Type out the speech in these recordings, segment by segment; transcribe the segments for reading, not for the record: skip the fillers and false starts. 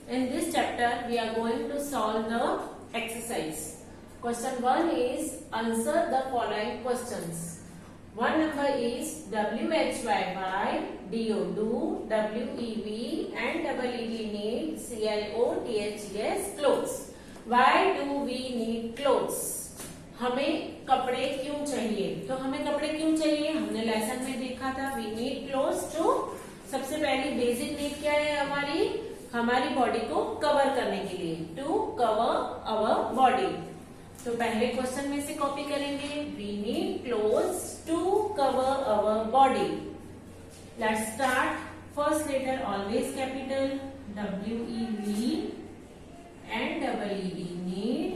In this chapter, we are going to solve the exercise. Question 1 is answer the following questions. One number is WHYY, DO, WEV and EEV need CLO, clothes. Why do we need clothes? हमें कपड़े क्यों चाहिए? तो हमें कपड़े क्यों चाहिए? हमने लेसन में देखा था वी नीड क्लोथ्स टू, सबसे पहली बेसिक नीड क्या है हमारी बॉडी को कवर करने के लिए, टू कवर अवर बॉडी। तो पहले क्वेश्चन में से कॉपी करेंगे, we need clothes to cover our body. Let's start. First letter always capital WEV and EEV need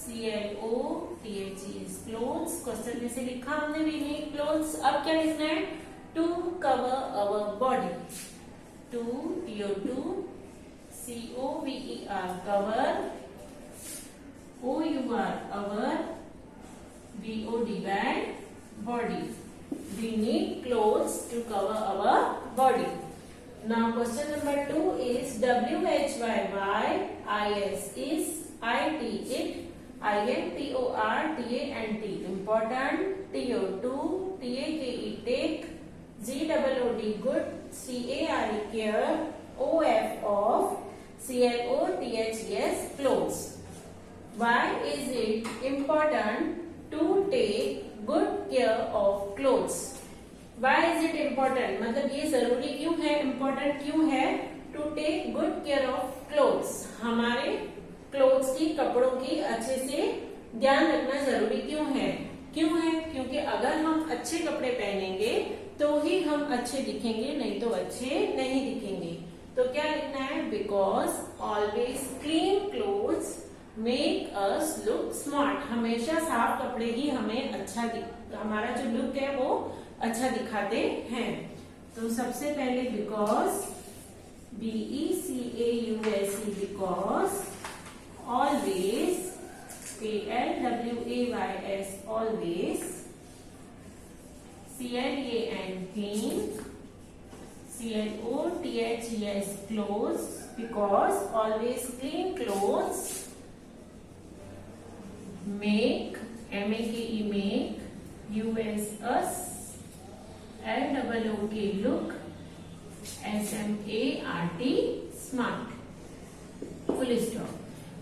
CLOTHES clothes. Question में से लिखा हमने वी नीड क्लोथ्स। अब क्या लिखना है? To cover our body, to TO2 COVER cover, OUR our, BODY body. We need clothes to cover our body. Now question number 2 is WHYY, IS is, IT it, INTOR TANT important, TO2 TAKE take, GOOD good, CARE care, OF off, CLOTHES clothes. Why is it important to take good care of clothes? Why is it important? मतलब ये जरूरी क्यों है, important क्यों है? To take good care of clothes. हमारे clothes की, कपड़ों की अच्छे से ध्यान रखना जरूरी क्यों है? क्योंकि अगर हम अच्छे कपड़े पहनेंगे तो ही हम अच्छे दिखेंगे, नहीं तो अच्छे नहीं दिखेंगे। तो क्या लिखना है? Because always clean clothes make us look smart. हमेशा साफ कपड़े ही हमें हमारा जो लुक है वो अच्छा दिखाते हैं। तो सबसे पहले because, BECAUSE because, always ALWAYS always, CLEAN clean, CLOTHES clothes because always clean clothes make, MAKE make, US us, LOOK look, SMART smart. Full stop.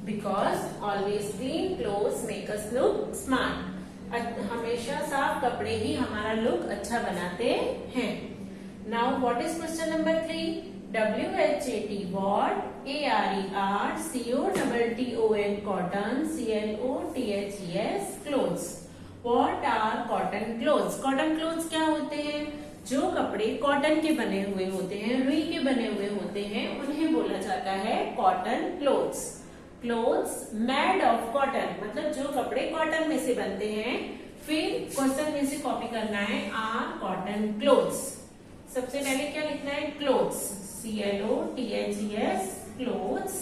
Because always clean clothes make us look smart. हमेशा साफ कपड़े ही हमारा look अच्छा बनाते हैं। Now what is question number 3? WHAT what, ARER COTTON cotton, CLOTHES clothes. What are cotton clothes? Cotton clothes क्या होते हैं? जो कपड़े कॉटन के बने हुए होते हैं, रुई के बने हुए होते हैं, उन्हें बोला जाता है cotton clothes. Clothes made of cotton, मतलब जो कपड़े कॉटन में से बनते हैं। फिर क्वेश्चन में से कॉपी करना है, आर कॉटन क्लोथ्स। सबसे पहले क्या लिखना है? क्लोथ्स, CLOTHES क्लोथ्स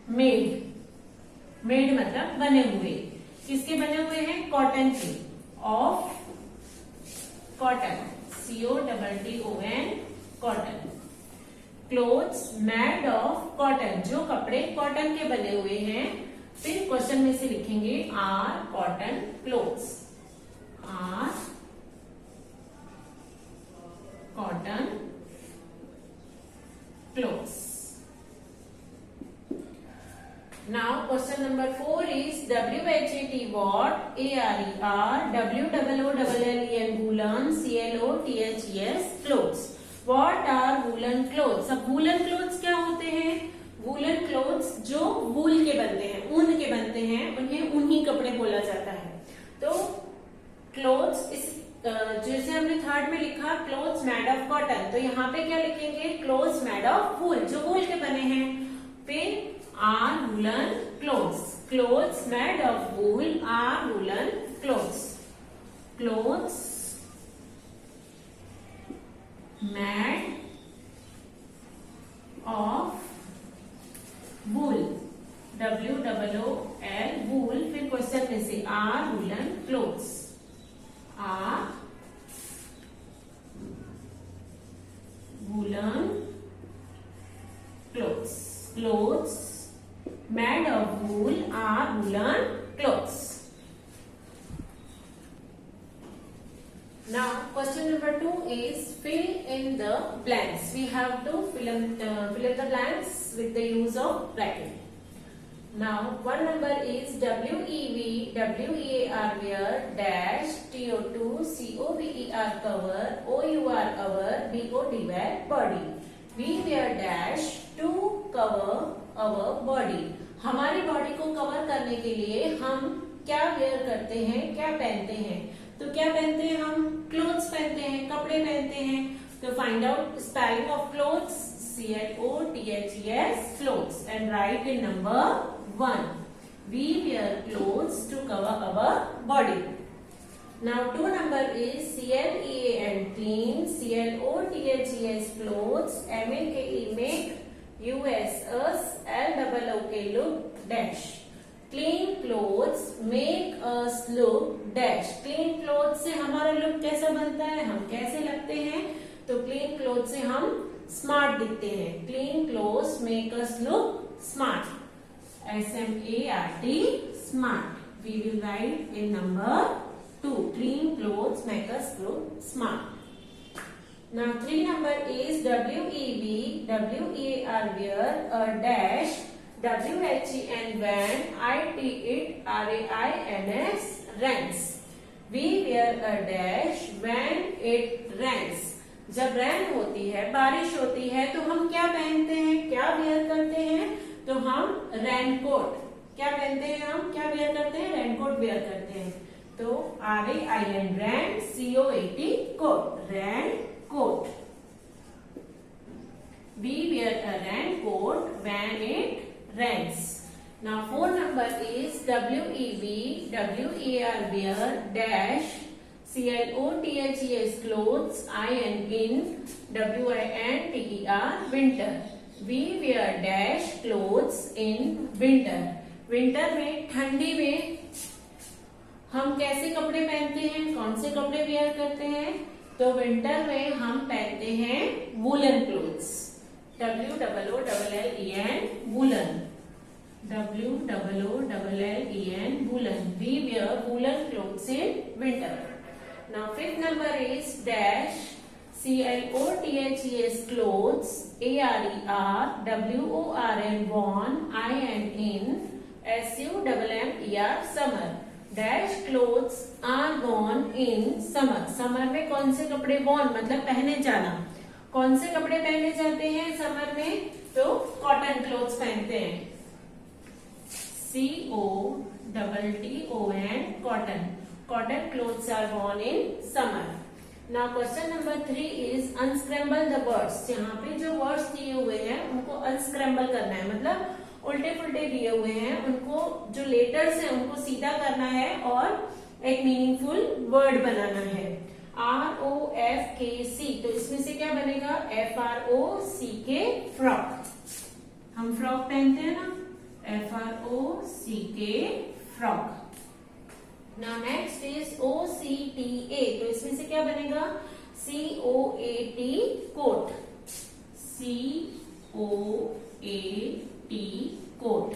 मेड मतलब बने हुए। किसके बने हुए हैं? कॉटन के। Of cotton, COTTON cotton. Clothes made of cotton, जो कपड़े कॉटन के बने हुए हैं। फिर क्वेश्चन में से लिखेंगे are cotton clothes, are cotton clothes. Now question number 4 is WHAT what, ARER WOOLLEN woolen, CLOTHES clothes. What are woolen clothes? अब woolen clothes क्या होते हैं? woolen clothes जो वूल के बनते हैं, ऊन के बनते हैं, उन्हें ऊनी कपड़े बोला जाता है। तो क्लोथ्स इस जैसे हमने थर्ड में लिखा क्लोथ्स मेड ऑफ कॉटन, तो यहाँ पे क्या लिखेंगे? क्लोथ्स मेड ऑफ वूल, जो वूल के बने हैं। फिर are woollen clothes, clothes made of wool are woollen clothes, clothes made of wool, WOOL wool. फिर क्वेश्चन में से are woollen clothes, are woollen clothes. clothes made of wool are woolen clothes. Now question number 2 is fill in the blanks. We have to fill in the blanks with the use of bracket. Now one number is WEV WEAR wear dash TO2 COVER cover OUR our BOD wear body. We wear dash to cover our body. हमारी body को cover करने के लिए हम क्या where करते हैं, क्या पहनते हैं? तो क्या पहनते हैं हम? क्लोथ्स पहनते हैं, कपड़े पहनते हैं. तो find out spelling of clothes. CLOTHES clothes and write in number 1. We wear clothes to cover our body. Now 2 number is CLEAN clean CLOTHES clothes MAKE make US us LOOK look dash. Clean clothes make us look dash. Clean clothes से हमारा look कैसा बनता है, हम कैसे लगते हैं? तो clean clothes से हम स्मार्ट दिखते हैं. Clean clothes make us look smart. SMART smart. We will write in number 2. Clean clothes make us look smart. Now 3 number is WEV WEAR wear a dash WHEN van IT RAINS rains. We wear a dash when it rains. जब रैन होती है, बारिश होती है, तो हम क्या पहनते हैं, क्या वेयर करते हैं? तो हम रेनकोट. क्या पहनते हैं हम, क्या वेयर करते हैं? रेनकोट वेयर करते हैं. तो RAIN rain COAT coat, raincoat. We wear a raincoat when it rains. Now 4 number is WEV WEAR wear dash CLOTHES clothes in WINTER winter. We wear dash clothes in winter. Winter में, ठंडी में हम कैसे कपड़े पहनते हैं, कौन से कपड़े वेयर करते हैं? तो विंटर में हम पहनते हैं woollen clothes. WOOLLEN woollen. WOOLLEN woolen. We wear woolen clothes in winter. Now 5th number is dash CLOTHES clothes ARER WORN worn in SUMMER summer. Dash clothes are worn in summer. Summer में कौन से कपड़े worn मतलब पहने जाना? कौन से कपड़े पहने जाते हैं समर में? तो कॉटन क्लोथ्स पहनते हैं. COTTON cotton. Cotton clothes are worn in summer. Now question number 3 is unscramble the words. यहाँ पे जो words दिए हुए हैं उनको unscramble करना है, मतलब उल्टे पुल्टे दिए हुए हैं, उनको जो letters हैं उनको सीधा करना है और एक meaningful word बनाना है. ROFKC. तो इसमें से क्या बनेगा? FROCK frock. हम फ्रॉक पहनते हैं ना, FROCK frock. Now next is OCTA. तो इसमें से क्या बनेगा? COAT coat. COAT coat.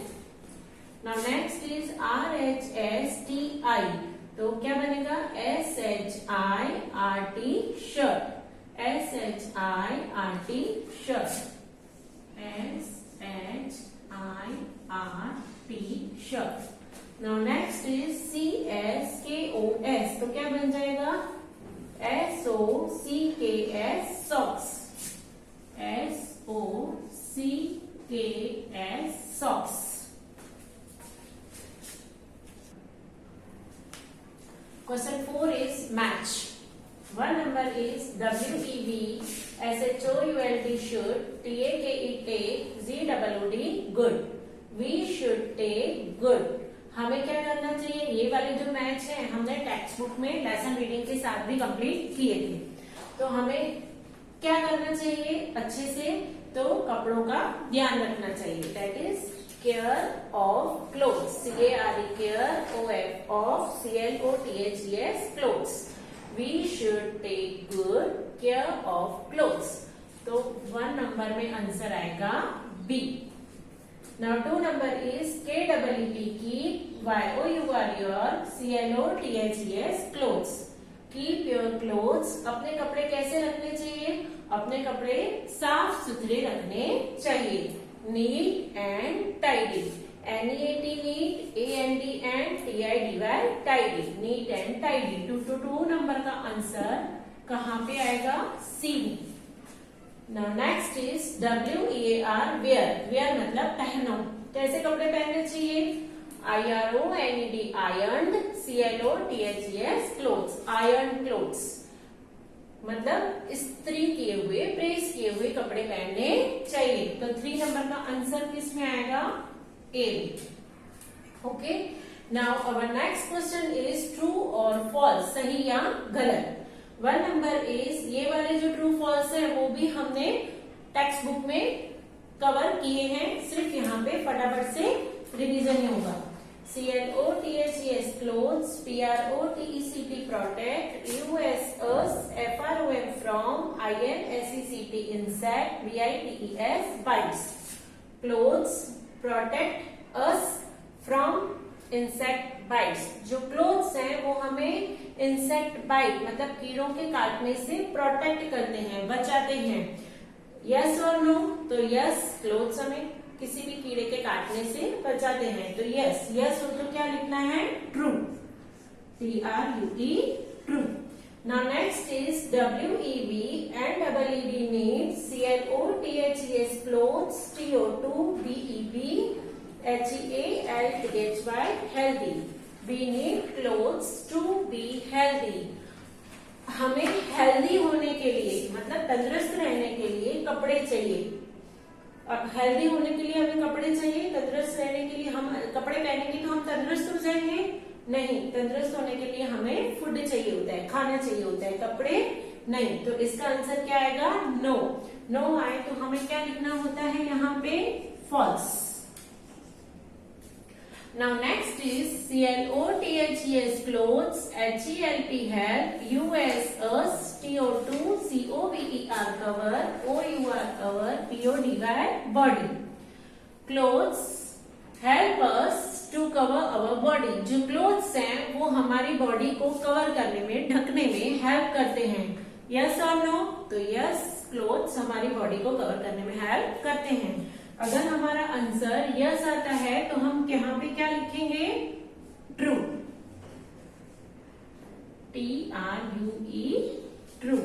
Now next is RHSTI. तो क्या बनेगा? SHIRT shirt. SHIRT shirt. SHIRT shirt. Now next is CSKOS. तो क्या बन जाएगा? SOCKS socks. SOCKS socks. Question 4 is match. One number is WEV SHOULD should TAKE take ZOOD good. We should take good. हमें क्या करना चाहिए? ये वाले जो मैच है हमने टेक्स्ट बुक में लेसन रीडिंग के साथ भी कंप्लीट किए थे. तो हमें क्या करना चाहिए अच्छे से? तो कपड़ों का ध्यान रखना चाहिए. That is care of clothes. CARE care OF CLOTHES clothes. We should take good care of clothes. तो 1 नंबर में आंसर आएगा B. Now 2 number is KEEP keep YOUR your CLOTHES clothes. Keep your clothes. अपने कपड़े कैसे रखने चाहिए? अपने कपड़े साफ सुथरे रखने चाहिए. Neat and tidy. NEAT neat, AND and TIDY tidy. Neat and tidy. 2 number का आंसर कहाँ पे आएगा? C. Now next is WEAR wear. wear मतलब पहनो. कैसे कपड़े पहनने चाहिए? IRONED ironed, CLOTHES clothes. ironed clothes मतलब इस्त्री किए हुए, प्रेस किए हुए कपड़े पहनने चाहिए. तो 3 नंबर का आंसर किस में आएगा? A. Okay. Now our next question is true और फॉल्स, सही या गलत. 1 नंबर इज, ये वाले जो ट्रू फॉल्स है वो भी हमने टेक्स्ट बुक में कवर किए हैं, सिर्फ यहाँ पे फटाफट से रिवीजन ही होगा. CLOTHES clothes, PROTECT protect, USS FROM from, INSECT insect, BITES bites. Clothes protect us from insect bites. जो क्लोथ्स हैं वो हमें इंसेक्ट बाइट मतलब कीड़ों के काटने से प्रोटेक्ट करते हैं, बचाते हैं. यस और नो? तो यस, क्लोथ्स हमें किसी भी कीड़े के काटने से बचाते हैं, तो यस. यस हो तो क्या लिखना है? True. TRUE true. Now next is WEB and EED need, CLOTHES clothes, TO2 BEB HEALTHY healthy. We need clothes to be healthy. हमें हेल्दी होने के लिए मतलब तंदुरुस्त रहने के लिए कपड़े चाहिए. अब हेल्दी होने के लिए हमें कपड़े चाहिए, तंदुरुस्त रहने के लिए हम कपड़े पहनेंगे तो हम तंदुरुस्त हो जाएंगे? नहीं. तंदुरुस्त होने के लिए हमें फूड चाहिए होता है, खाना चाहिए होता है, कपड़े नहीं. तो इसका आंसर क्या आएगा? नो. नो आए तो हमें क्या लिखना होता है यहाँ पे? False. Now next is CLOTHES clothes, HELP help, USS TO2 COVER cover, OUR cover, PODY body. Clothes help us to cover our body. जो clothes हैं वो हमारी बॉडी को कवर करने में, ढकने में हेल्प करते हैं. यस और नो? तो यस, क्लोथ्स हमारी बॉडी को कवर करने में हेल्प करते हैं. अगर हमारा आंसर यस आता है तो हम यहाँ पे क्या लिखेंगे? True. TRUE true.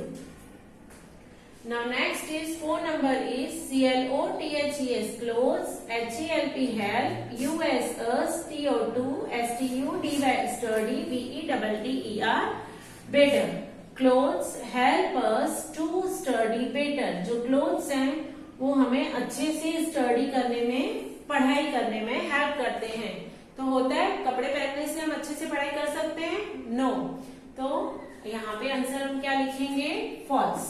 Now next is 4 number is CLOTHES clothes, HELP help, USS TO2 STUDY sturdy, BETTER better. Clothes help us to study better. जो clothes हैं वो हमें अच्छे से स्टडी करने में, पढ़ाई करने में हेल्प करते हैं. तो होता है कपड़े पहनने से हम अच्छे से पढ़ाई कर सकते हैं? नो. तो यहाँ पे आंसर हम क्या लिखेंगे? False.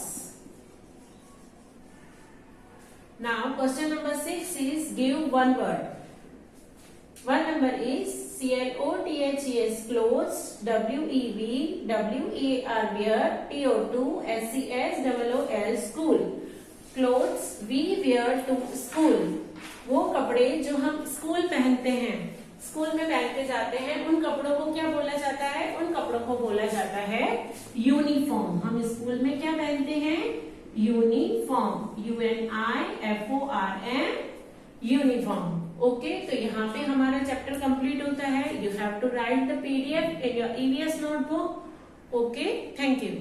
Now question number 6 is give one word. 1 number is CLOTHES clothes, WEB WEAR wear, TO2 SCSOOL school. Clothes we wear to school. वो कपड़े जो हम स्कूल पहनते हैं, स्कूल में पहन के जाते हैं, उन कपड़ों को क्या बोला जाता है? उन कपड़ों को बोला जाता है यूनिफॉर्म. हम स्कूल में क्या पहनते हैं? यूनिफॉर्म. UNIFORM uniform. ओके. तो यहाँ पे हमारा चैप्टर कंप्लीट होता है. You have to write the PDF in your EVS notebook. Okay. Thank you.